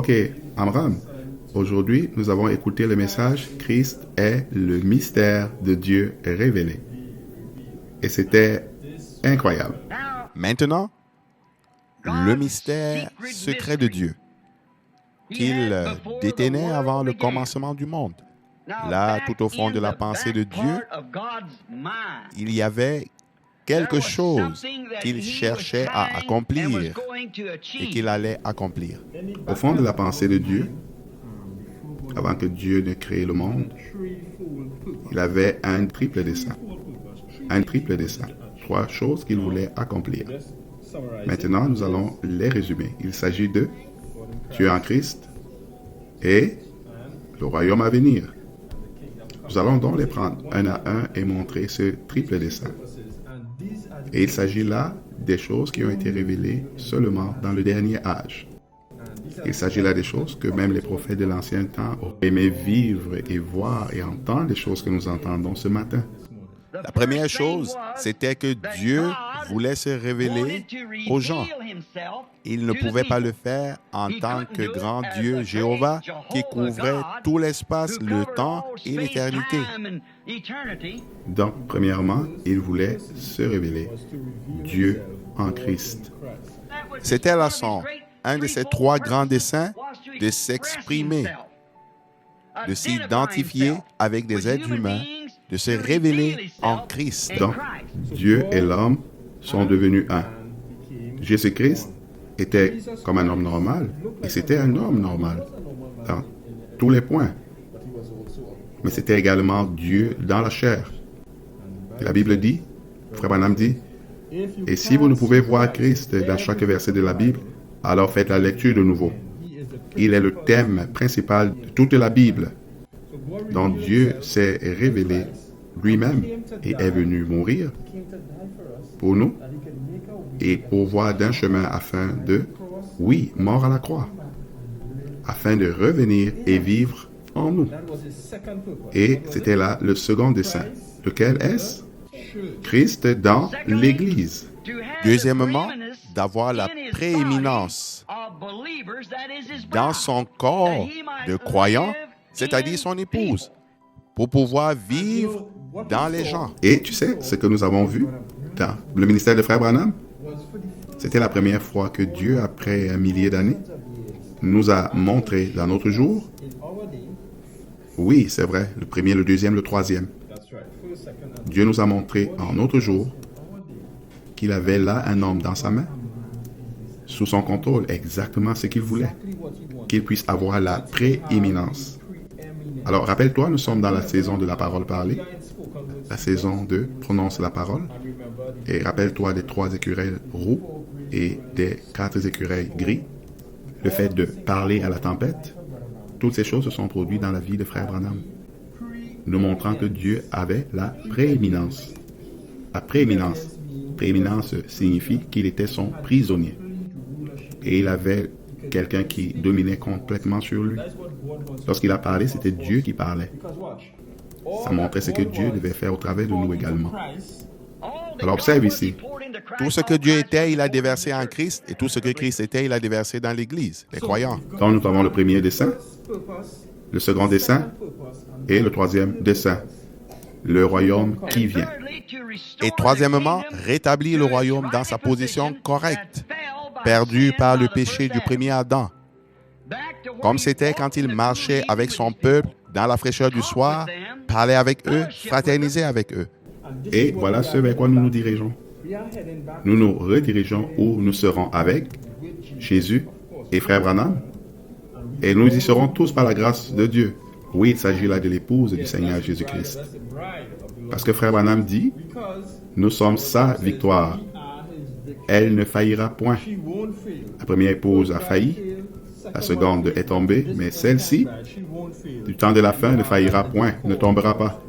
Ok, Amram, aujourd'hui nous avons écouté le message Christ est le mystère de Dieu révélé. Et c'était incroyable. Maintenant, le mystère secret de Dieu qu'il détenait avant le commencement du monde. Là, tout au fond de la pensée de Dieu, il y avait quelque chose qu'il cherchait à accomplir et qu'il allait accomplir. Au fond de la pensée de Dieu, avant que Dieu ne crée le monde, il avait un triple dessein. Un triple dessein. 3 choses qu'il voulait accomplir. Maintenant, nous allons les résumer. Il s'agit de Dieu en Christ et le royaume à venir. Nous allons donc les prendre un à un et montrer ce triple dessein. Et il s'agit là des choses qui ont été révélées seulement dans le dernier âge. Il s'agit là des choses que même les prophètes de l'ancien temps aimaient vivre et voir et entendre, les choses que nous entendons ce matin. La première chose, c'était que Dieu voulait se révéler aux gens. Il ne pouvait pas le faire en tant que grand Dieu Jéhovah qui couvrait tout l'espace, le temps et l'éternité. Donc, premièrement, il voulait se révéler. Dieu en Christ. C'était là un de ses 3 grands desseins de s'exprimer, de s'identifier avec des êtres humains, de se révéler en Christ. Donc, Dieu et l'homme sont devenus un. Jésus-Christ était comme un homme normal, et c'était un homme normal dans tous les points. Mais c'était également Dieu dans la chair. Et la Bible dit, Frère Branham dit, et si vous ne pouvez voir Christ dans chaque verset de la Bible, alors faites la lecture de nouveau. Il est le thème principal de toute la Bible. Donc Dieu s'est révélé lui-même et est venu mourir pour nous et pourvoir d'un chemin afin de, oui, mort à la croix, afin de revenir et vivre en nous. Et c'était là le second dessein. Lequel est-ce? Christ dans l'Église. Deuxièmement, d'avoir la prééminence dans son corps de croyants, c'est-à-dire son épouse, pour pouvoir vivre dans les gens. Et tu sais, ce que nous avons vu dans le ministère de Frère Branham, c'était la première fois que Dieu, après 1 000 d'années, nous a montré dans notre jour, oui, c'est vrai, le premier, le deuxième, le troisième. Dieu nous a montré en notre jour qu'il avait là un homme dans sa main, sous son contrôle, exactement ce qu'il voulait, qu'il puisse avoir la prééminence. Alors, rappelle-toi, nous sommes dans la saison de la parole parlée, la saison de prononce la parole, et rappelle-toi des 3 écureuils roux et des 4 écureuils gris, le fait de parler à la tempête. Toutes ces choses se sont produites dans la vie de Frère Branham, nous montrant que Dieu avait la prééminence. La prééminence. Prééminence signifie qu'il était son prisonnier. Et il avait quelqu'un qui dominait complètement sur lui. Lorsqu'il a parlé, c'était Dieu qui parlait. Ça montrait ce que Dieu devait faire au travers de nous également. Alors observe ici. Tout ce que Dieu était, il a déversé en Christ, et tout ce que Christ était, il a déversé dans l'Église, les croyants. Donc nous avons le premier dessein, le second dessein et le troisième dessein, le royaume qui vient. Et troisièmement, rétablir le royaume dans sa position correcte, perdu par le péché du premier Adam, comme c'était quand il marchait avec son peuple dans la fraîcheur du soir, parlait avec eux, fraternisait avec eux. Et voilà ce vers quoi nous nous dirigeons. Nous nous redirigeons où nous serons avec Jésus et Frère Branham. Et nous y serons tous par la grâce de Dieu. Oui, il s'agit là de l'épouse du Seigneur Jésus-Christ. Parce que Frère Branham dit, nous sommes sa victoire. Elle ne faillira point. La première épouse a failli, la seconde est tombée, mais celle-ci, du temps de la fin, ne faillira point, ne tombera pas.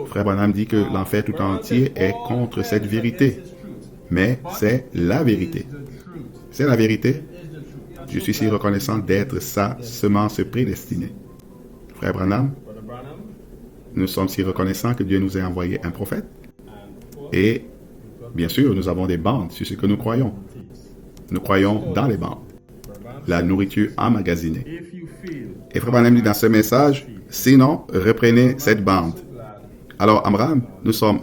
Frère Branham dit que l'enfer tout entier est contre cette vérité. Mais c'est la vérité. C'est la vérité. Je suis si reconnaissant d'être sa semence prédestinée. Frère Branham, nous sommes si reconnaissants que Dieu nous ait envoyé un prophète. Et bien sûr, nous avons des bandes sur ce que nous croyons. Nous croyons dans les bandes. la nourriture emmagasinée. Et Frère Branham dit dans ce message, sinon, reprenez cette bande. Alors, Amram, nous sommes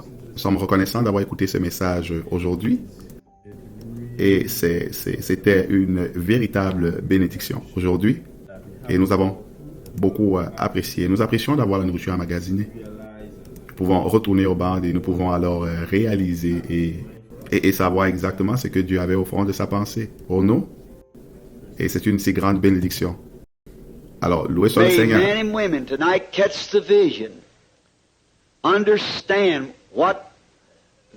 reconnaissants d'avoir écouté ce message aujourd'hui. Et c'était une véritable bénédiction aujourd'hui. Et nous avons beaucoup apprécié. Nous apprécions d'avoir la nourriture emmagasinée. Nous pouvons retourner aux bandes et nous pouvons alors réaliser et savoir exactement ce que Dieu avait au fond de sa pensée pour nous. Et c'est une si grande bénédiction. Alors, louez soit le Seigneur. Men and women tonight catch the vision. Understand what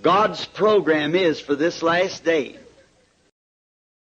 God's program is for this last day.